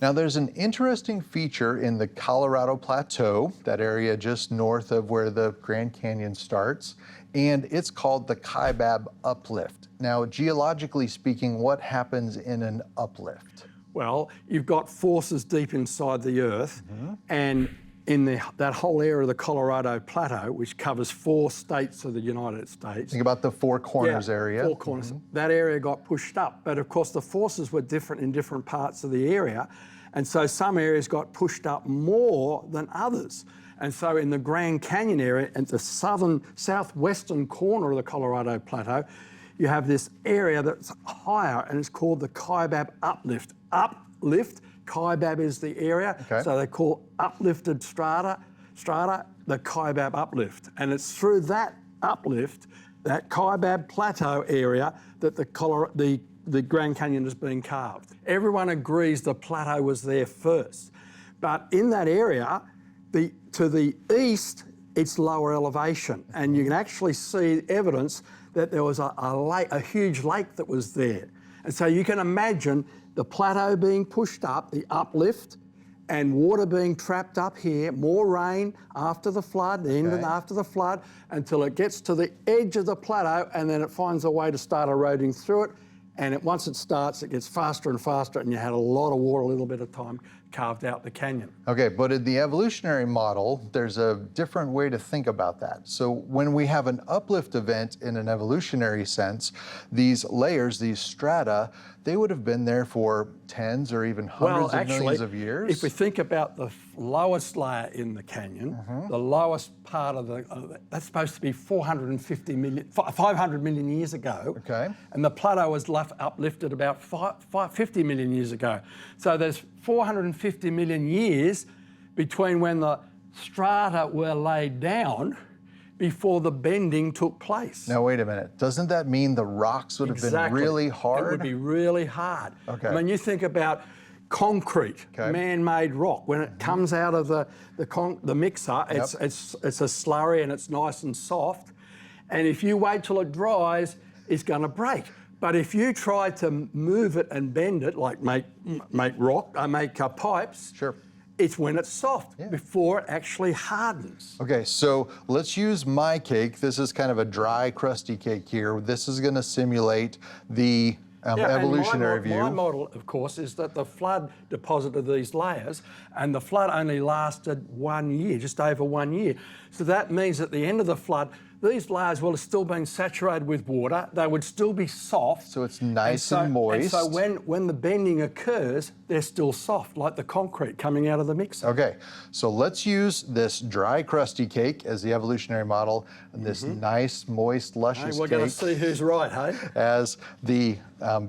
Now there's an interesting feature in the Colorado Plateau, that area just north of where the Grand Canyon starts, and it's called the Kaibab Uplift. Now, geologically speaking, what happens in an uplift? Well, you've got forces deep inside the earth, and in that whole area of the Colorado Plateau, which covers 4 states of the United States. Think about the Four Corners area. 4 corners. That area got pushed up, but of course the forces were different in different parts of the area, and so some areas got pushed up more than others. And so in the Grand Canyon area, at the southwestern corner of the Colorado Plateau, you have this area that's higher, and it's called the Kaibab Uplift. Uplift, Kaibab is the area, so they call uplifted strata the Kaibab Uplift. And it's through that uplift, that Kaibab Plateau area, that the Grand Canyon is being carved. Everyone agrees the plateau was there first. But in that area, to the east, it's lower elevation, and you can actually see evidence that there was a huge lake that was there. And so you can imagine the plateau being pushed up, the uplift, and water being trapped up here, more rain after the flood, the end and after the flood, until it gets to the edge of the plateau, and then it finds a way to start eroding through it. And once it starts, it gets faster and faster, and you had a lot of water, a little bit of time, carved out the canyon. Okay, but in the evolutionary model, there's a different way to think about that. So when we have an uplift event in an evolutionary sense, these layers, these strata, they would have been there for tens or even hundreds of millions of years? If we think about the lowest layer in the canyon, the lowest part of that's supposed to be 500 million years ago. And the plateau was uplifted about 50 million years ago. So there's 450 million years between when the strata were laid down before the bending took place. Now, wait a minute. Doesn't that mean the rocks would have been really hard? It would be really hard. I mean, you think about concrete, man-made rock. When it comes out of the mixer, it's a slurry and it's nice and soft. And if you wait till it dries, it's going to break. But if you try to move it and bend it, like make pipes, it's when it's soft, before it actually hardens. Okay, so let's use my cake. This is kind of a dry, crusty cake here. This is going to simulate the evolutionary view. My model, of course, is that the flood deposited these layers, and the flood only lasted 1 year, just over 1 year. So that means at the end of the flood, these layers will have still been saturated with water. They would still be soft. So it's nice and moist. And so when the bending occurs, they're still soft, like the concrete coming out of the mixer. Okay, so let's use this dry, crusty cake as the evolutionary model, and this nice, moist, luscious cake. We're going to see who's right, hey? As the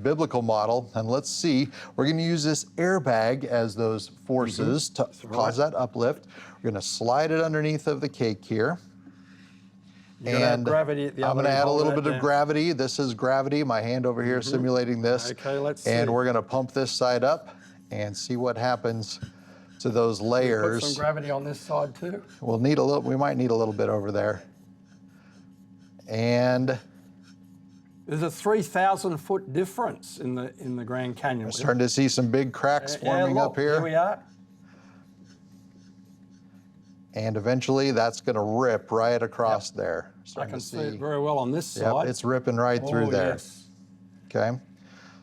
biblical model. And let's see, we're going to use this airbag as those forces to cause that uplift. We're going to slide it underneath of the cake here. And gravity at the I'm going to add a little bit of gravity. This is gravity. My hand over here simulating this. Okay, let's see. And we're going to pump this side up and see what happens to those layers. Put some gravity on this side too. We'll need a little. We might need a little bit over there. And there's a 3,000-foot difference in the Grand Canyon. We're starting to see some big cracks forming up here. Here we are. And eventually that's going to rip right across there. I can see it very well on this side. Yep, it's ripping right through there. Yes. Okay.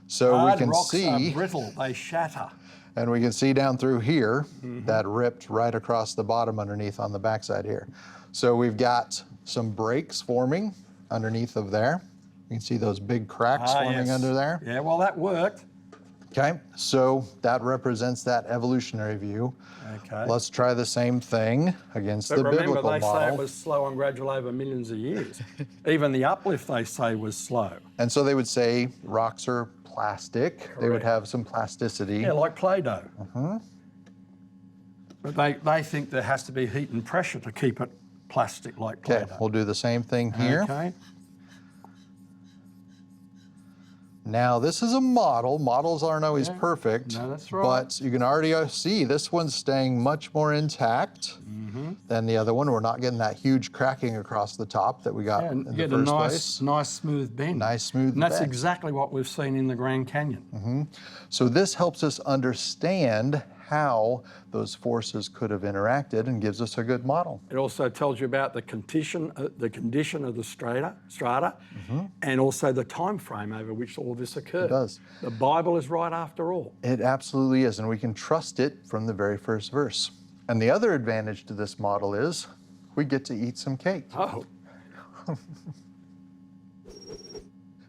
So we can see rocks are brittle, they shatter. And we can see down through here that ripped right across the bottom underneath on the backside here. So we've got some breaks forming underneath of there. You can see those big cracks forming under there. Yeah, well, that worked. Okay, so that represents that evolutionary view. Okay. Let's try the same thing against the biblical model. But remember, they say it was slow and gradual over millions of years. Even the uplift, they say, was slow. And so they would say rocks are plastic. Correct. They would have some plasticity. Yeah, like Play-Doh. But they think there has to be heat and pressure to keep it plastic like Play-Doh. Okay, we'll do the same thing here. Okay. Now, this is a model. Models aren't always perfect. No, that's right. But you can already see this one's staying much more intact than the other one. We're not getting that huge cracking across the top that we got in the get first a place. nice smooth bend. Nice smooth And that's bend. exactly what we've seen in the Grand Canyon. So this helps us understand how those forces could have interacted and gives us a good model. It also tells you about the condition of the strata, and also the time frame over which all this occurred. It does. The Bible is right after all. It absolutely is, and we can trust it from the very first verse. And the other advantage to this model is we get to eat some cake. Oh,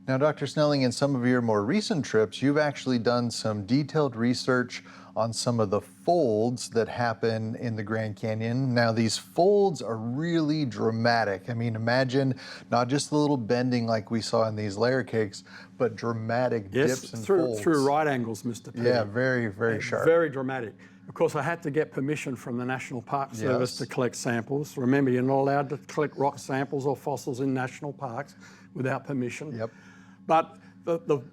Now, Dr. Snelling, in some of your more recent trips, you've actually done some detailed research on some of the folds that happen in the Grand Canyon. Now, these folds are really dramatic. I mean, imagine not just the little bending like we saw in these layer cakes, but dramatic dips and folds. through right angles, Mr. P. Yeah, very, very sharp. Very dramatic. Of course, I had to get permission from the National Park Service to collect samples. Remember, you're not allowed to collect rock samples or fossils in national parks without permission. Yep. But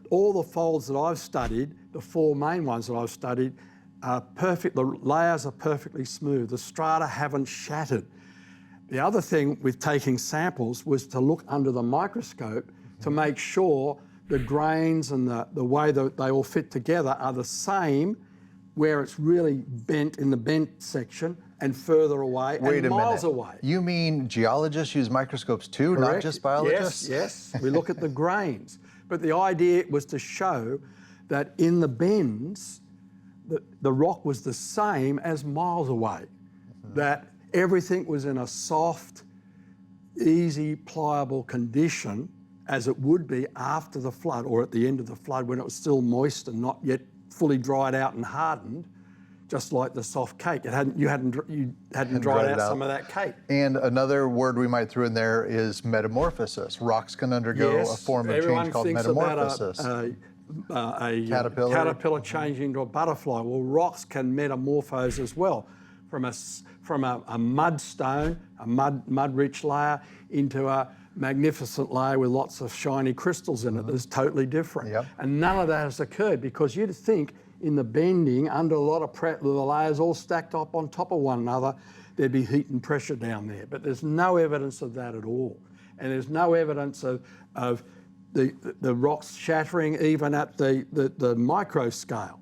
all the folds that I've studied, the four main ones that I've studied, are perfect. The layers are perfectly smooth. The strata haven't shattered. The other thing with taking samples was to look under the microscope to make sure the grains and the way that they all fit together are the same, where it's really bent in the bent section and further away and miles away. You mean geologists use microscopes too, Correct. not just biologists? Yes. We look at the grains. But the idea was to show that in the bends, the rock was the same as miles away, that everything was in a soft, easy, pliable condition as it would be after the flood or at the end of the flood when it was still moist and not yet fully dried out and hardened, just like the soft cake. You hadn't dried out some of that cake. And another word we might throw in there is metamorphosis. Rocks can undergo a form of change called metamorphosis. A Caterpillar changing into a butterfly. Well, rocks can metamorphose as well, from a mudstone, a mud-rich layer, into a magnificent layer with lots of shiny crystals in it that's totally different. Yep. And none of that has occurred because you'd think in the bending, under a lot of the layers all stacked up on top of one another, there'd be heat and pressure down there. But there's no evidence of that at all. And there's no evidence of the rocks shattering even at the micro scale.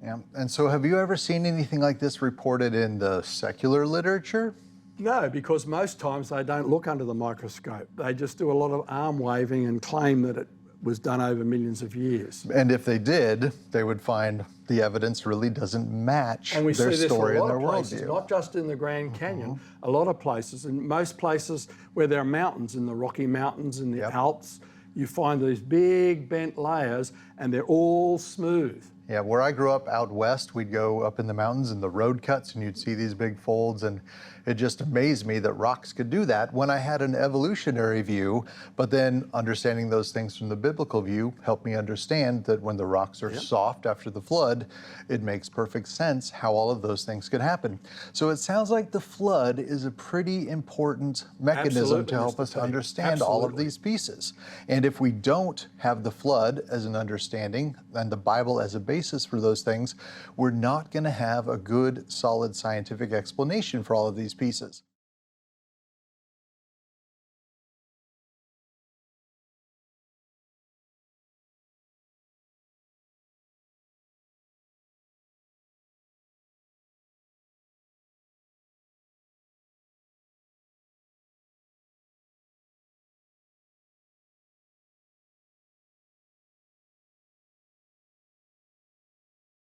Yeah. And so have you ever seen anything like this reported in the secular literature? No, because most times they don't look under the microscope. They just do a lot of arm waving and claim that it was done over millions of years. And if they did, they would find the evidence really doesn't match And we their see this story in a and lot their of places, worldview. not just in the Grand Canyon, a lot of places, in most places where there are mountains, in the Rocky Mountains, in the Alps, you find these big bent layers and they're all smooth. Yeah, where I grew up out west, we'd go up in the mountains and the road cuts and you'd see these big folds, and it just amazed me that rocks could do that when I had an evolutionary view, but then understanding those things from the biblical view helped me understand that when the rocks are soft after the flood, it makes perfect sense how all of those things could happen. So it sounds like the flood is a pretty important mechanism to help us understand all of these pieces. And if we don't have the flood as an understanding and the Bible as a basis for those things, we're not going to have a good, solid scientific explanation for all of these pieces.